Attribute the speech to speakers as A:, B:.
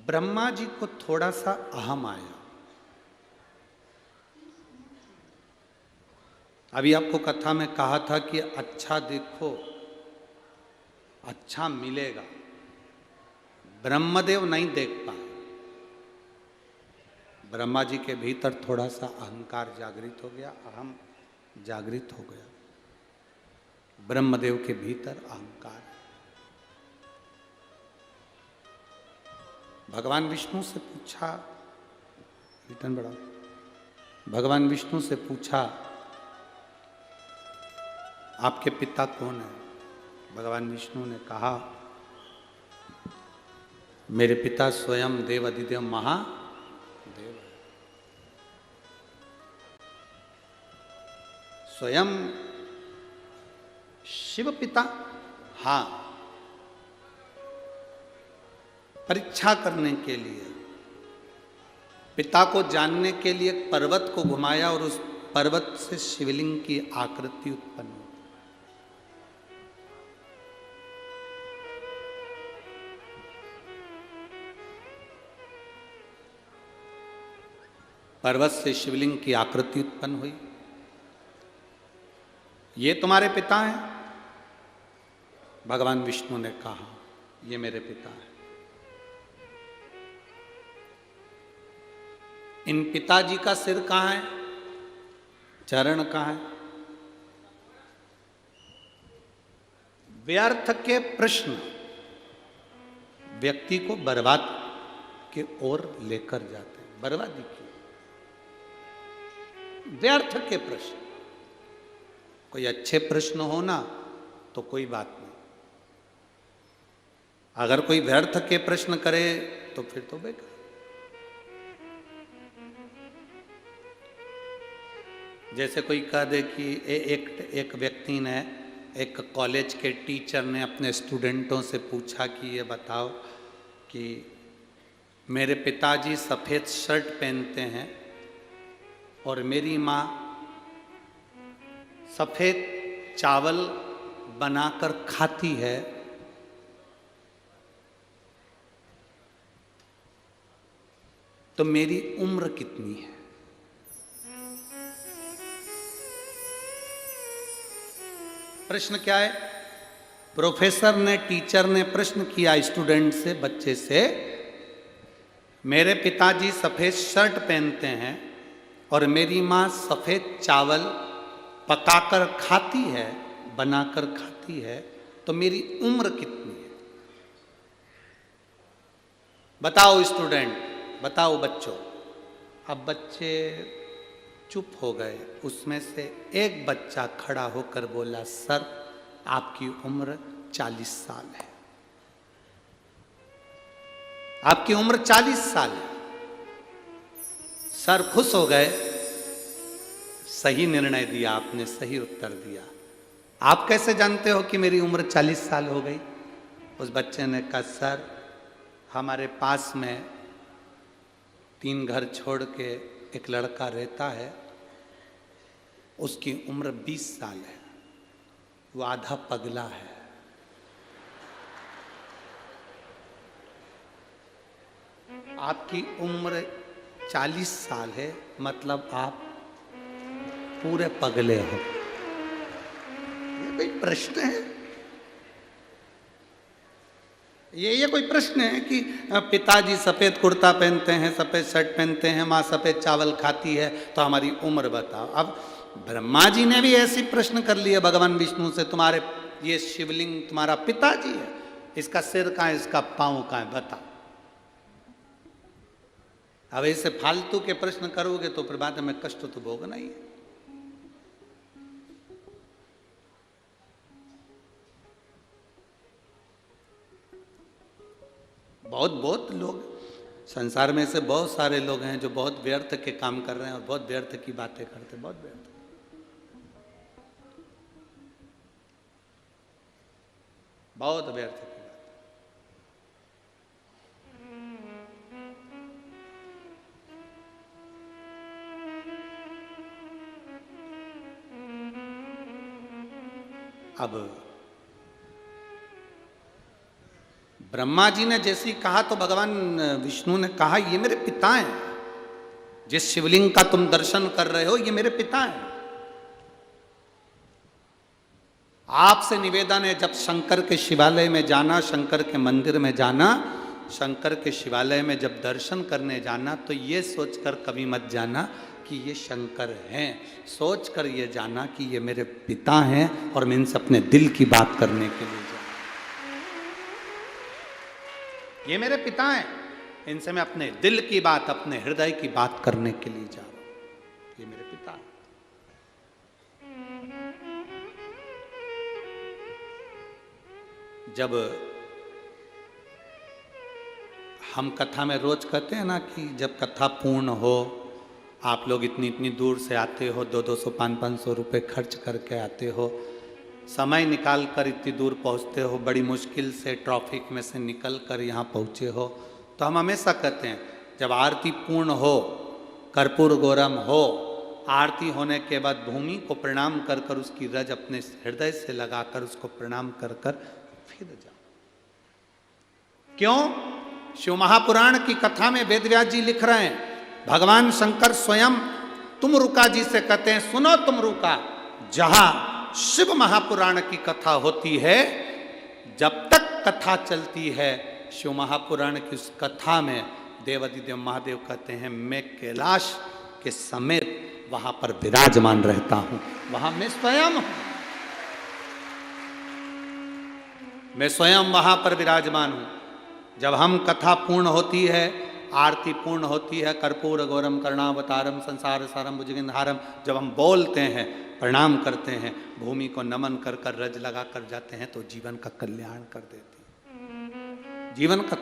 A: ब्रह्मा जी को थोड़ा सा अहम आया। अभी आपको कथा में कहा था कि अच्छा देखो, अच्छा मिलेगा। ब्रह्मदेव नहीं देख पाए। ब्रह्मा जी के भीतर थोड़ा सा अहंकार जागृत हो गया, अहम जागृत हो गया। ब्रह्मदेव के भीतर अहंकार। भगवान विष्णु से पूछा, रिटर्न बढ़ाओ। भगवान विष्णु से पूछा, आपके पिता कौन है? भगवान विष्णु ने कहा, मेरे पिता स्वयं देव अधिदेव महादेव है। स्वयं शिव पिता? हाँ, परीक्षा करने के लिए, पिता को जानने के लिए एक पर्वत को घुमाया और उस पर्वत से शिवलिंग की आकृति उत्पन्न हुई। पर्वत से शिवलिंग की आकृति उत्पन्न हुई। ये तुम्हारे पिता हैं? भगवान विष्णु ने कहा, ये मेरे पिता हैं। इन पिताजी का सिर कहाँ है? चरण कहाँ है? व्यर्थ के प्रश्न व्यक्ति को बर्बाद के ओर लेकर जाते हैं, बर्बादी की। व्यर्थ के प्रश्न, कोई अच्छे प्रश्न हो ना तो कोई बात नहीं। अगर कोई व्यर्थ के प्रश्न करे तो फिर तो बेकार। जैसे कोई कह दे कि एक व्यक्ति ने, एक कॉलेज के टीचर ने अपने स्टूडेंटों से पूछा कि ये बताओ कि मेरे पिताजी सफ़ेद शर्ट पहनते हैं और मेरी माँ सफ़ेद चावल बनाकर खाती है, तो मेरी उम्र कितनी है? प्रश्न क्या है? प्रोफेसर ने, टीचर ने प्रश्न किया स्टूडेंट से, बच्चे से, मेरे पिताजी सफ़ेद शर्ट पहनते हैं और मेरी माँ सफ़ेद चावल पकाकर खाती है, बनाकर खाती है, तो मेरी उम्र कितनी है? बताओ स्टूडेंट, बताओ बच्चों। अब बच्चे चुप हो गए। उसमें से एक बच्चा खड़ा होकर बोला, सर आपकी उम्र 40 साल है। आपकी उम्र 40 साल है। सर खुश हो गए, सही निर्णय दिया आपने, सही उत्तर दिया। आप कैसे जानते हो कि मेरी उम्र 40 साल हो गई? उस बच्चे ने कहा, सर हमारे पास में 3 घर छोड़ के एक लड़का रहता है, उसकी उम्र 20 साल है, वो आधा पगला है। आपकी उम्र 40 साल है, मतलब आप पूरे पगले हो। ये कोई प्रश्न है? ये कोई प्रश्न है कि पिताजी सफ़ेद कुर्ता पहनते हैं, सफ़ेद शर्ट पहनते हैं, माँ सफ़ेद चावल खाती है, तो हमारी उम्र बताओ। अब ब्रह्मा जी ने भी ऐसी प्रश्न कर लिए भगवान विष्णु से, तुम्हारे ये शिवलिंग तुम्हारा पिताजी है, इसका सिर कहाँ है, इसका पाँव कहाँ है, बता। अब ऐसे फालतू के प्रश्न करोगे तो फिर बाद में कष्ट तो भोगना ही है। बहुत लोग संसार में से बहुत सारे लोग हैं जो बहुत व्यर्थ के काम कर रहे हैं और बहुत व्यर्थ की बातें करते हैं, बहुत व्यर्थ, बहुत व्यर्थ की बात। अब ब्रह्मा जी ने जैसी कहा तो भगवान विष्णु ने कहा ये मेरे पिता हैं, जिस शिवलिंग का तुम दर्शन कर रहे हो ये मेरे पिता हैं। आपसे निवेदन है, जब शंकर के शिवालय में जाना, शंकर के मंदिर में जाना, शंकर के शिवालय में जब दर्शन करने जाना, तो ये सोचकर कभी मत जाना कि ये शंकर हैं, सोचकर ये जाना कि ये मेरे पिता हैं और मैं इनसे अपने दिल की बात करने के लिए जा, ये मेरे पिता हैं, इनसे मैं अपने दिल की बात, अपने हृदय की बात करने के लिए जा रहा हूं, ये मेरे पिता हैं। जब हम कथा में रोज कहते हैं ना कि जब कथा पूर्ण हो, आप लोग इतनी इतनी दूर से आते हो, 200-200 500-500 रुपये खर्च करके आते हो, समय निकाल कर इतनी दूर पहुंचते हो, बड़ी मुश्किल से ट्रैफिक में से निकल कर यहाँ पहुँचे हो, तो हम हमेशा कहते हैं जब आरती पूर्ण हो, कर्पूर गौरम हो, आरती होने के बाद भूमि को प्रणाम कर कर उसकी रज अपने हृदय से लगाकर उसको प्रणाम कर कर फिर जाओ। क्यों? शिव महापुराण की कथा में वेदव्यास जी लिख रहे हैं, भगवान शंकर स्वयं तुमरुका जी से कहते हैं, सुनो तुमरुका, जहां शिव महापुराण की कथा होती है, जब तक कथा चलती है शिव महापुराण की उस कथा में देवादिदेव महादेव कहते हैं मैं कैलाश के समेत वहां पर विराजमान रहता हूं, वहां मैं स्वयं हूं, मैं स्वयं वहां पर विराजमान हूं। जब हम कथा पूर्ण होती है, आरती पूर्ण होती है, कर्पूर गौरम करुणावतारम संसार सारम भुजगेंद्रहारम, जब हम बोलते हैं, प्रणाम करते हैं, भूमि को नमन कर कर रज लगा कर जाते हैं, तो जीवन का कल्याण कर देती है, जीवन का